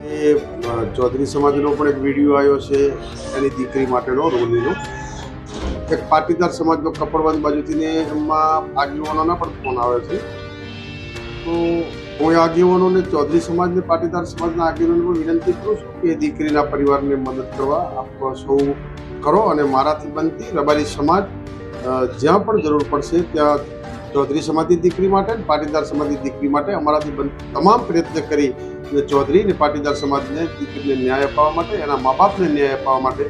એ ચૌધરી સમાજનો પણ એક વિડીયો આવ્યો છે એની દીકરી માટેનો રોલીનો. એક પાટીદાર સમાજનો કપડવંજ બાજુથી ને એમાં આગેવાનોના પણ ફોન આવે છે. તો હું આગેવાનોને ચૌધરી સમાજને પાટીદાર સમાજના આગેવાનોને વિનંતી કરું છું કે દીકરીના પરિવારને મદદ કરવા આપ સૌ કરો અને મારાથી બનતી રબારી સમાજ જ્યાં પણ જરૂર પડશે ત્યાં ચૌધરી સમાજની દીકરી માટે પાટીદાર સમાજની દીકરી માટે અમારાથી બનતી તમામ પ્રયત્ન કરી અને ચૌધરી અને પાટીદાર સમાજને દીકરીને ન્યાય અપાવવા માટે એના મા બાપને ન્યાય અપાવવા માટે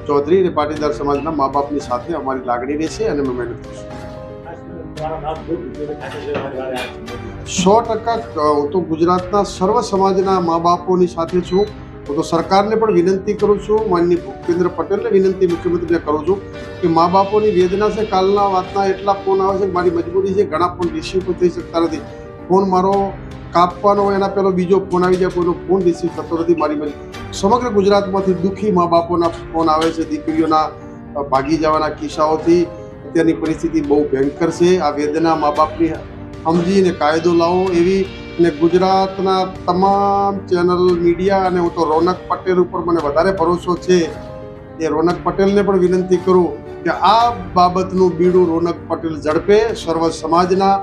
ચૌધરી અને પાટીદાર સમાજના મા બાપની સાથે અમારી લાગણી રહેશે અને અમે મહેનત કરીશું. 100% હું તો ગુજરાતના સર્વ સમાજના મા બાપોની સાથે છું. હું તો સરકારને પણ વિનંતી કરું છું, માનનીય ભૂપેન્દ્ર પટેલને વિનંતી મુખ્યમંત્રીને કરું છું કે મા બાપોની વેદના છે. કાલના વાતના એટલા ફોન આવે છે કે મારી મજબૂરી છે, ઘણા ફોન રિસીવ પણ થઈ શકતા નથી. ફોન મારો કાપવાનો એના પહેલો બીજો ફોન આવી જાય, કોઈનો ફોન રિસીવ થતો નથી. મારી સમગ્ર ગુજરાતમાંથી દુઃખી મા બાપોના ફોન આવે છે. દીકરીઓના ભાગી જવાના કિસ્સાઓથી અત્યારની પરિસ્થિતિ બહુ ભયંકર છે. આ વેદના મા બાપની સમજીને કાયદો લાવો એવી અને ગુજરાતના તમામ ચેનલ મીડિયા અને હું તો રોનક પટેલ ઉપર મને વધારે ભરોસો છે. એ રોનક પટેલને પણ વિનંતી કરું કે આ બાબતનું બીડું રોનક પટેલ ઝડપે સર્વ સમાજના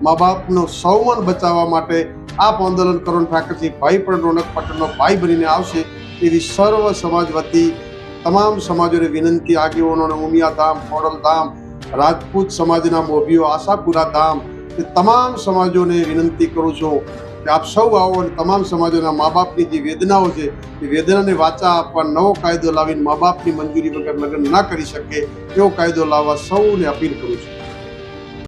મા બાપનો સૌમન બચાવવા માટે આપ આંદોલન કરો. ઠાકરજી ભાઈ પણ રોનક પટેલનો ભાઈ બનીને આવશે એવી સર્વ સમાજ વતી તમામ સમાજોને વિનંતી. આગેવાનોને ઉમિયા ધામ, ખોડલ ધામ, રાજપૂત સમાજના મોભીઓ, આશાપુરા ધામ એ તમામ સમાજોને વિનંતી કરું છું કે આપ સૌ આવો અને તમામ સમાજોના મા બાપની જે વેદનાઓ છે એ વેદનાને વાચા આપવા નવો કાયદો લાવીને મા બાપની મંજૂરી વગર લગ્ન ના કરી શકે એવો કાયદો લાવવા સૌને અપીલ કરું છું.